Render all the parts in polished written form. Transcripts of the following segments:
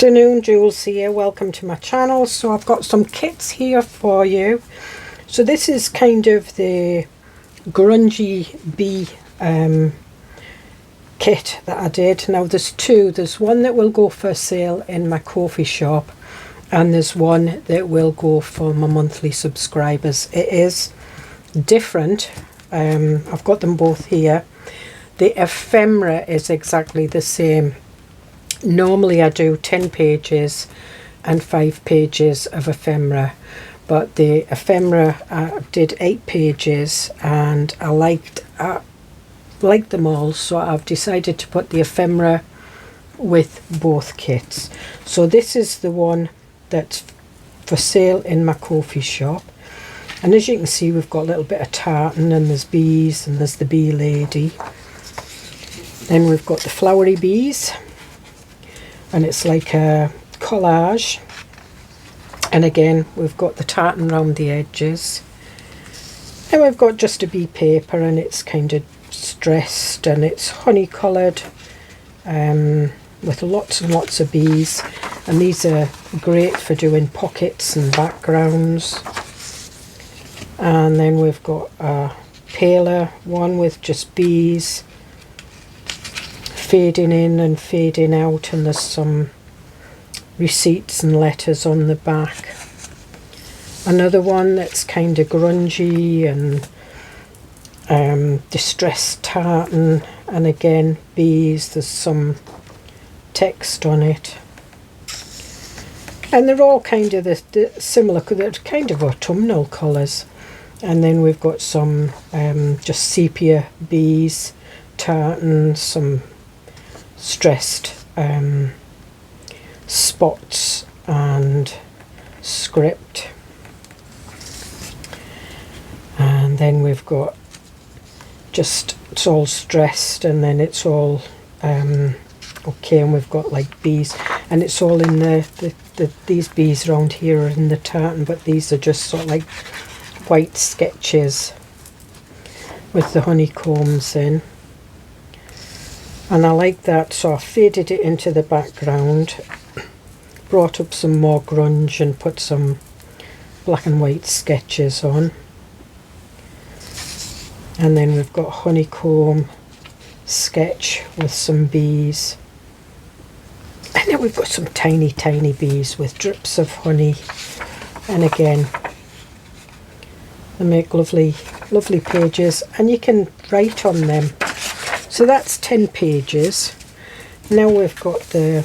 Afternoon, Jules here. Welcome to my channel. So I've got some kits here for you. So this is kind of the Grungy bee kit that I did. Now there's two. There's one that will go for sale in my coffee shop, and there's one that will go for my monthly subscribers. It is different. I've got them both here. The Ephemera is exactly the same. Normally I do 10 pages and 5 pages of ephemera, but the ephemera did 8 pages and I liked them all, so I've decided to put the ephemera with both kits. So this is the one that's for sale in my coffee shop, and as you can see we've got a little bit of tartan, and there's bees, and there's the bee lady. Then we've got the flowery bees, and it's like a collage, and again we've got the tartan round the edges, and we've got just a bee paper, and it's kind of stressed and it's honey coloured with lots and lots of bees, and these are great for doing pockets and backgrounds. And then we've got a paler one with just bees fading in and fading out, and there's some receipts and letters on the back. Another one that's kind of grungy and distressed tartan, and again bees, there's some text on it, and they're all kind of the similar, they're kind of autumnal colours. And then we've got some just sepia bees, tartan, some stressed spots and script, and then we've got just, it's all stressed, and then it's all okay, and we've got like bees, and it's all in these bees around here are in the tartan, but these are just sort of like white sketches with the honeycombs in. And I like that, so I faded it into the background, brought up some more grunge and put some black and white sketches on. And then we've got honeycomb sketch with some bees. And then we've got some tiny bees with drips of honey. And again, they make lovely pages, and you can write on them. So that's 10 pages. Now we've got so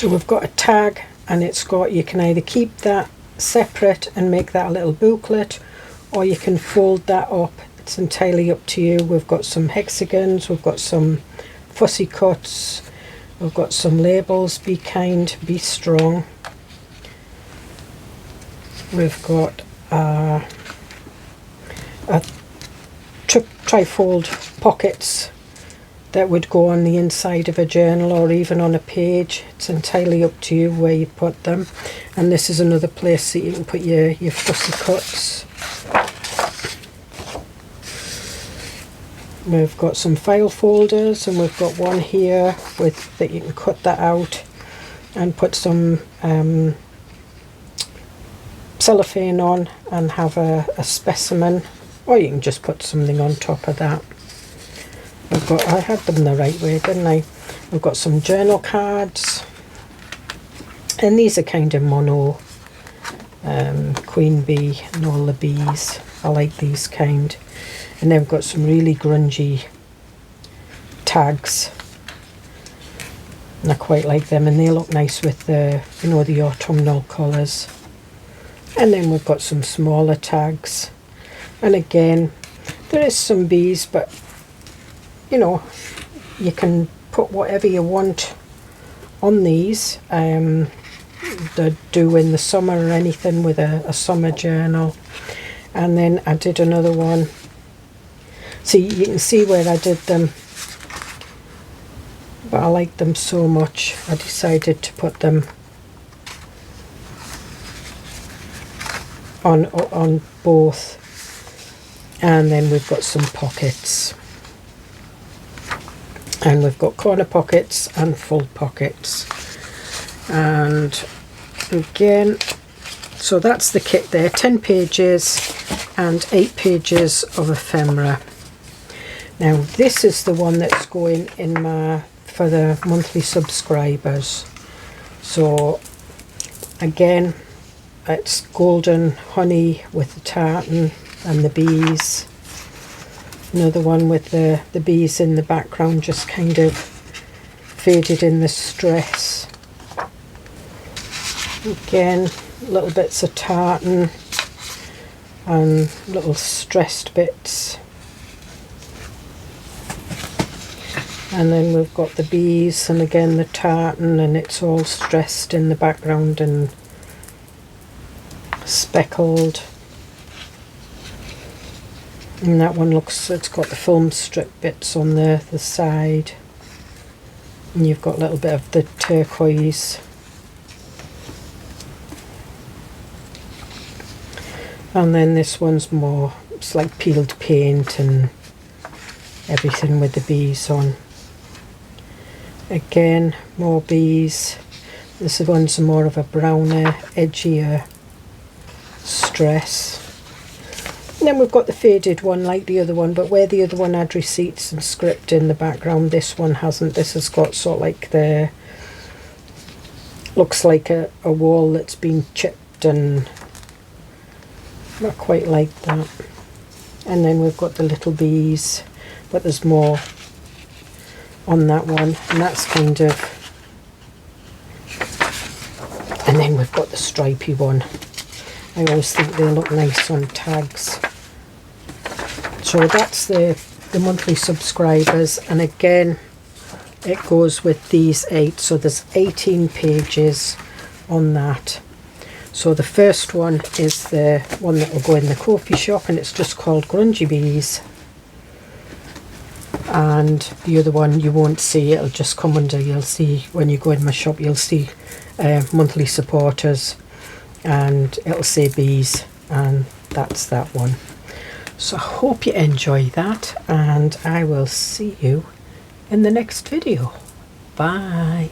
we've got a tag, and it's got, you can either keep that separate and make that a little booklet, or you can fold that up. It's entirely up to you. We've got some hexagons, we've got some fussy cuts, we've got some labels, be kind, be strong. We've got a trifold pockets that would go on the inside of a journal or even on a page. It's entirely up to you where you put them. And this is another place that you can put your fussy cuts. We've got some file folders, and we've got one here with that you can cut that out and put some cellophane on and have a specimen, or you can just put something on top of that. I had them the right way, didn't I? We've got some journal cards, and these are kind of mono, queen bee and all the bees. I like these kind. And then we've got some really grungy tags, and I quite like them, and they look nice with the, you know, the autumnal colours. And then we've got some smaller tags, and again there is some bees, but you know, you can put whatever you want on these. They do in the summer or anything with a summer journal. And then I did another one. See, you can see where I did them, but I like them so much I decided to put them on both. And then we've got some pockets. and we've got corner pockets and full pockets. And again, so that's the kit there, 10 pages and 8 pages of ephemera. Now this is the one that's going in for the monthly subscribers. So again, it's golden honey with the tartan and the bees. Another one with the bees in the background, just kind of faded in the stress. Again, little bits of tartan and little stressed bits. And then we've got the bees and again the tartan, and it's all stressed in the background and speckled. And that one looks, it's got the film strip bits on the side. And you've got a little bit of the turquoise. And then this one's more, it's like peeled paint and everything with the bees on. Again, more bees. This one's more of a browner, edgier stress. And then we've got the faded one like the other one, but where the other one had receipts and script in the background, this one hasn't. This has got sort of like the, looks like a wall that's been chipped and not quite like that. And then we've got the little bees, but there's more on that one, and that's kind of, and then we've got the stripy one. I always think they look nice on tags. So that's the monthly subscribers, and again it goes with these 8, so there's 18 pages on that. So the first one is the one that will go in the coffee shop, and it's just called Grungy Bees. And the other one you won't see, it'll just come under, you'll see when you go in my shop, you'll see monthly supporters, and it'll say bees, and that's that one. So I hope you enjoy that, and I will see you in the next video. Bye.